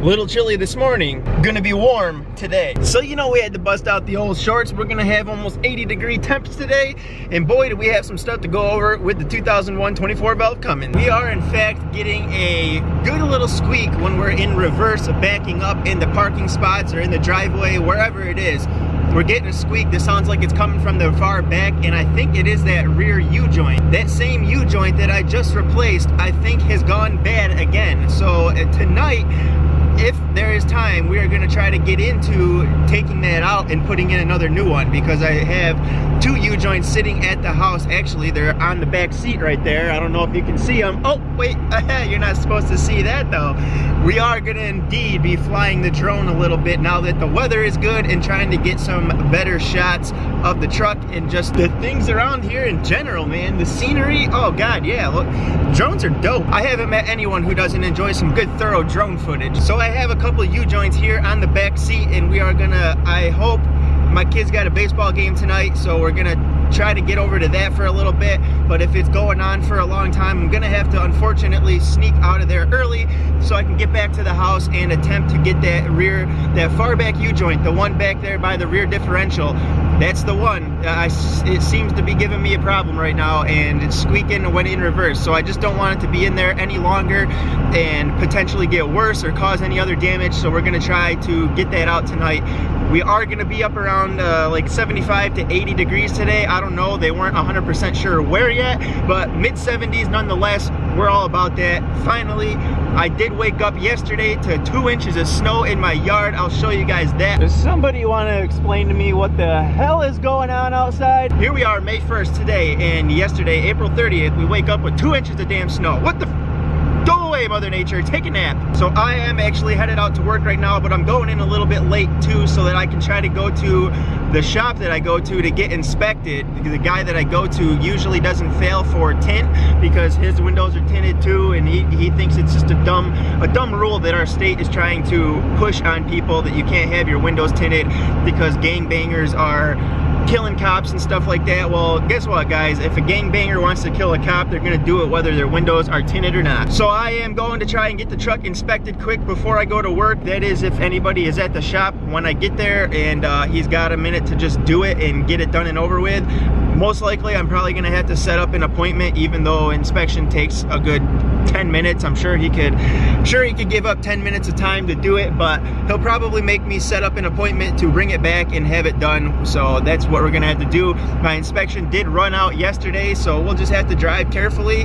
Little chilly this morning, gonna be warm today. So you know we had to bust out the old shorts. We're gonna have almost 80-degree temps today, and boy do we have some stuff to go over with the 2001 24 valve Cummins. We are in fact getting a good little squeak when we're in reverse, backing up in the parking spots or in the driveway, wherever it is. We're getting a squeak that sounds like it's coming from the far back, and I think it is that rear U-joint. That same U-joint that I just replaced, I think has gone bad again. So tonight, if there is time, we are going to try to get into taking that out and putting in another new one, because I have two U-joints sitting at the house. Actually, they're on the back seat right there. I don't know if you can see them. Oh, wait, you're not supposed to see that though. We are going to indeed be flying the drone a little bit now that the weather is good, and trying to get some better shots of the truck and just the things around here in general, man. The scenery, oh God, yeah, look, drones are dope. I haven't met anyone who doesn't enjoy some good thorough drone footage. So I have a couple of U-joints here on the back seat, and we are gonna, I hope, my kid's got a baseball game tonight, so we're gonna try to get over to that for a little bit. But if it's going on for a long time, I'm gonna have to unfortunately sneak out of there early so I can get back to the house and attempt to get that far back U-joint, the one back there by the rear differential. That's the one. It seems to be giving me a problem right now, and it's squeaking when in reverse. So I just don't want it to be in there any longer and potentially get worse or cause any other damage. So we're gonna try to get that out tonight. We are gonna be up around like 75 to 80 degrees today. I don't know, they weren't 100% sure where yet, but mid 70s nonetheless. We're all about that. Finally, I did wake up yesterday to 2 inches of snow in my yard. I'll show you guys that. Does somebody want to explain to me what the hell is going on outside? Here we are, May 1st today, and yesterday, April 30th, we wake up with 2 inches of damn snow. What the Go away, Mother Nature, take a nap. So I am actually headed out to work right now, but I'm going in a little bit late too, so that I can try to go to the shop that I go to get inspected. The guy that I go to usually doesn't fail for tint because his windows are tinted too, and he thinks it's just a dumb rule that our state is trying to push on people, that you can't have your windows tinted because gangbangers are killing cops and stuff like that. Well, guess what, guys? If a gangbanger wants to kill a cop, they're gonna do it whether their windows are tinted or not. So I am going to try and get the truck inspected quick before I go to work. That is, if anybody is at the shop when I get there and he's got a minute to just do it and get it done and over with. Most likely, I'm probably gonna have to set up an appointment, even though inspection takes a good 10 minutes. I'm sure he could give up 10 minutes of time to do it, but he'll probably make me set up an appointment to bring it back and have it done. So that's what we're gonna have to do. My inspection did run out yesterday, so we'll just have to drive carefully.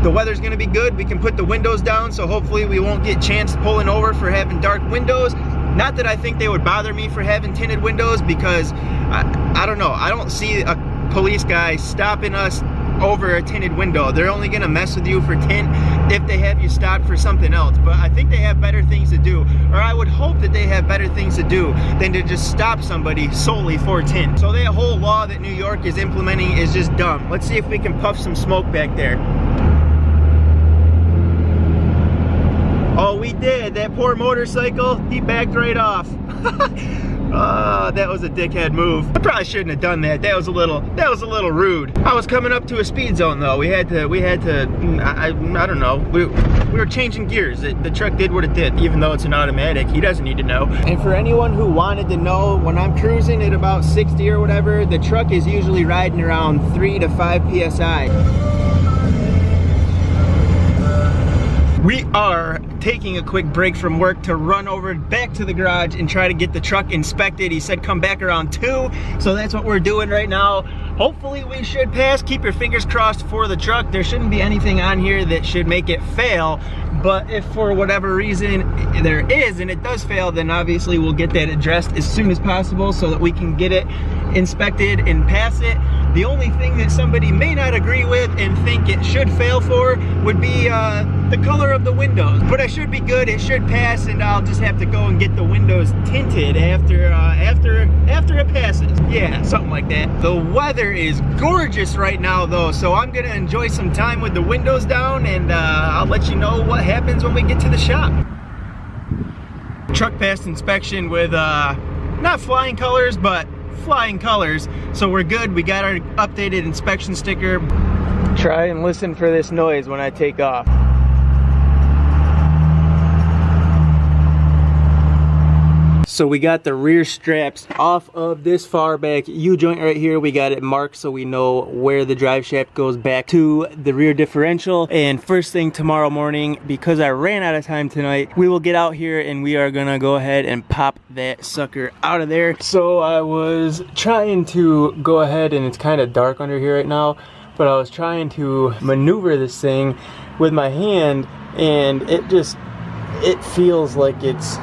The weather's gonna be good. We can put the windows down, so hopefully we won't get chanced pulling over for having dark windows. Not that I think they would bother me for having tinted windows, because I don't know, I don't see a police guy stopping us over a tinted window. They're only gonna mess with you for tint if they have you stopped for something else. But I think they have better things to do, or I would hope that they have better things to do than to just stop somebody solely for tint. So that whole law that New York is implementing is just dumb. Let's see if we can puff some smoke back there. Oh, we did. That poor motorcycle, he backed right off. That was a dickhead move. I probably shouldn't have done that. That was a little rude. I was coming up to a speed zone though. We had to, I don't know. We were changing gears. The truck did what it did, even though it's an automatic. He doesn't need to know. And for anyone who wanted to know, when I'm cruising at about 60 or whatever, the truck is usually riding around 3 to 5 PSI. We are taking a quick break from work to run over back to the garage and try to get the truck inspected. He said come back around 2, so that's what we're doing right now. Hopefully we should pass. Keep your fingers crossed for the truck. There shouldn't be anything on here that should make it fail, but if for whatever reason there is and it does fail, then obviously we'll get that addressed as soon as possible so that we can get it inspected and pass it. The only thing that somebody may not agree with and think it should fail for would be the color of the windows. But I should be good, it should pass, and I'll just have to go and get the windows tinted after it passes. Yeah, something like that. The weather is gorgeous right now though, so I'm gonna enjoy some time with the windows down, and I'll let you know what happens when we get to the shop. Truck passed inspection with not flying colors, but flying colors, so we're good. We got our updated inspection sticker. Try and listen for this noise when I take off. So we got the rear straps off of this far back U-joint right here. We got it marked so we know where the drive shaft goes back to the rear differential. And first thing tomorrow morning, because I ran out of time tonight, we will get out here and we are gonna go ahead and pop that sucker out of there. So I was trying to go ahead, and it's kind of dark under here right now, but I was trying to maneuver this thing with my hand, and it feels like it's,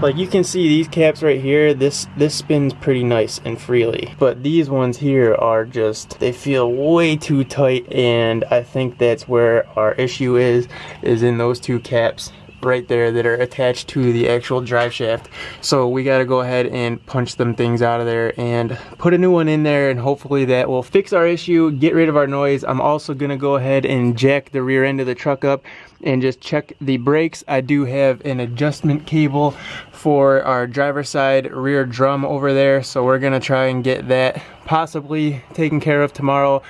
like you can see these caps right here, this spins pretty nice and freely. But these ones here are just, they feel way too tight, and I think that's where our issue is in those two caps right there that are attached to the actual drive shaft. So we got to go ahead and punch them things out of there and put a new one in there, and hopefully that will fix our issue, get rid of our noise. I'm also gonna go ahead and jack the rear end of the truck up and just check the brakes. I do have an adjustment cable for our driver's side rear drum over there, so we're gonna try and get that possibly taken care of tomorrow.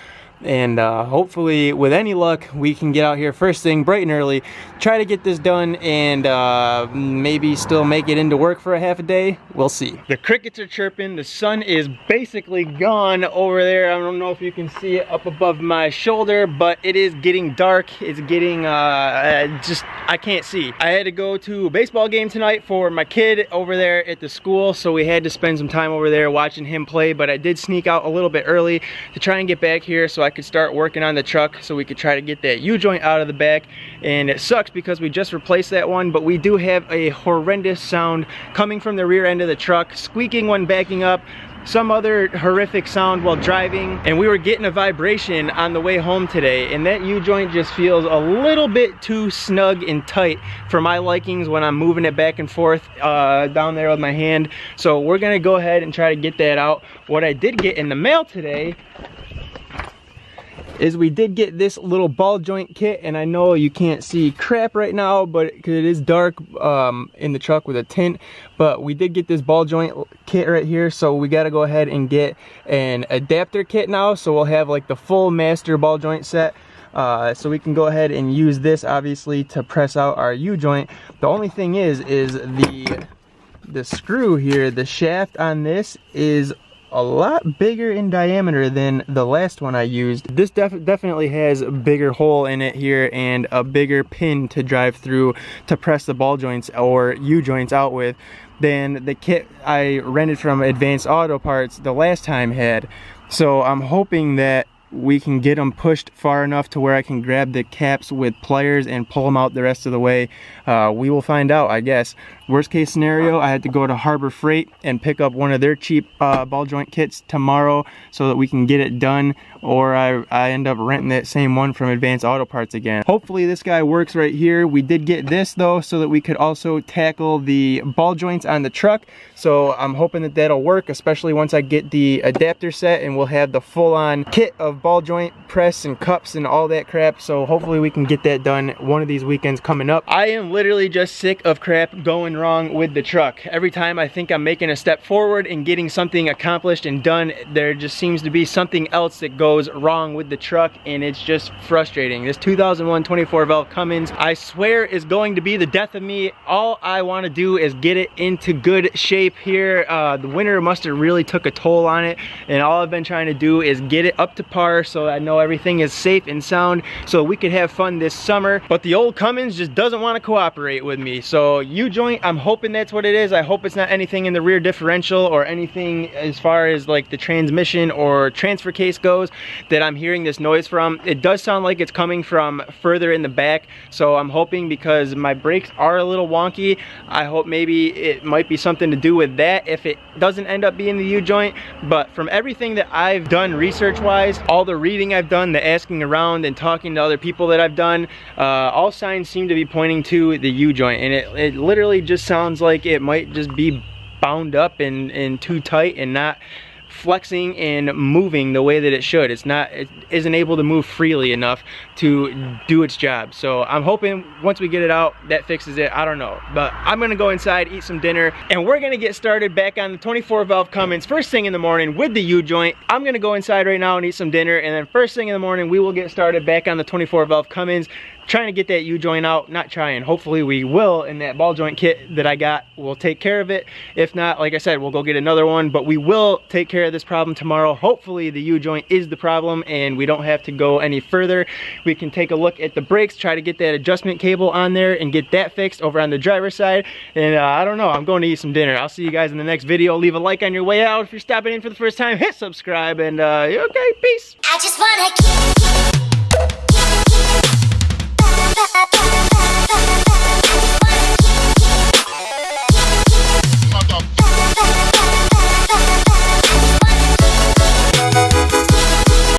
And hopefully, with any luck, we can get out here first thing bright and early, try to get this done, and maybe still make it into work for a half a day. We'll see. The crickets are chirping. The sun is basically gone over there. I don't know if you can see it up above my shoulder, but it is getting dark. It's getting I can't see. I had to go to a baseball game tonight for my kid over there at the school, so we had to spend some time over there watching him play. But I did sneak out a little bit early to try and get back here so I could start working on the truck, so we could try to get that U-joint out of the back. And it sucks because we just replaced that one, but we do have a horrendous sound coming from the rear end of the truck, squeaking when backing up, some other horrific sound while driving, and we were getting a vibration on the way home today, and that U-joint just feels a little bit too snug and tight for my likings when I'm moving it back and forth down there with my hand. So we're gonna go ahead and try to get that out. What I did get in the mail today is we did get this little ball joint kit, and I know you can't see crap right now, but it is dark in the truck with a tint, but we did get this ball joint kit right here, so we got to go ahead and get an adapter kit now, so we'll have like the full master ball joint set. So we can go ahead and use this obviously to press out our U-joint. The only thing is the screw here, the shaft on this is a lot bigger in diameter than the last one I used. This definitely has a bigger hole in it here and a bigger pin to drive through to press the ball joints or U-joints out with than the kit I rented from Advanced Auto Parts the last time had. So I'm hoping that we can get them pushed far enough to where I can grab the caps with pliers and pull them out the rest of the way. We will find out, I guess. Worst case scenario, I had to go to Harbor Freight and pick up one of their cheap ball joint kits tomorrow so that we can get it done, or I end up renting that same one from Advanced Auto Parts again. Hopefully this guy works right here. We did get this though so that we could also tackle the ball joints on the truck, so I'm hoping that that'll work, especially once I get the adapter set and we'll have the full-on kit of ball joint press and cups and all that crap. So hopefully we can get that done one of these weekends coming up. I am literally just sick of crap going wrong with the truck. Every time I think I'm making a step forward and getting something accomplished and done, there just seems to be something else that goes wrong with the truck, and it's just frustrating. This 2001 24 valve Cummins, I swear, is going to be the death of me. All I want to do is get it into good shape here. The winter must have really took a toll on it, and all I've been trying to do is get it up to par so I know everything is safe and sound so we could have fun this summer. But the old Cummins just doesn't want to cooperate with me. So U-joint, I'm hoping that's what it is. I hope it's not anything in the rear differential or anything as far as like the transmission or transfer case goes that I'm hearing this noise from. It does sound like it's coming from further in the back, so I'm hoping, because my brakes are a little wonky, I hope maybe it might be something to do with that if it doesn't end up being the U-joint. But from everything that I've done research wise, all the reading I've done, the asking around and talking to other people that I've done, all signs seem to be pointing to the U-joint, and it literally just sounds like it might just be bound up and too tight and not flexing and moving the way that it should. It isn't able to move freely enough to do its job. So I'm hoping once we get it out, that fixes it. I don't know, but I'm gonna go inside, eat some dinner, and we're gonna get started back on the 24 valve Cummins first thing in the morning with the U-joint. I'm gonna go inside right now and eat some dinner, and then first thing in the morning we will get started back on the 24 valve Cummins. trying to get that U-joint out. Not trying, hopefully we will, and that ball joint kit that I got will take care of it. If not, like I said, we'll go get another one, but we will take care of this problem tomorrow. Hopefully the U-joint is the problem and we don't have to go any further. We can take a look at the brakes, try to get that adjustment cable on there and get that fixed over on the driver's side. And I don't know, I'm going to eat some dinner. I'll see you guys in the next video. Leave a like on your way out. If you're stopping in for the first time, hit subscribe, and okay, peace. I just wanna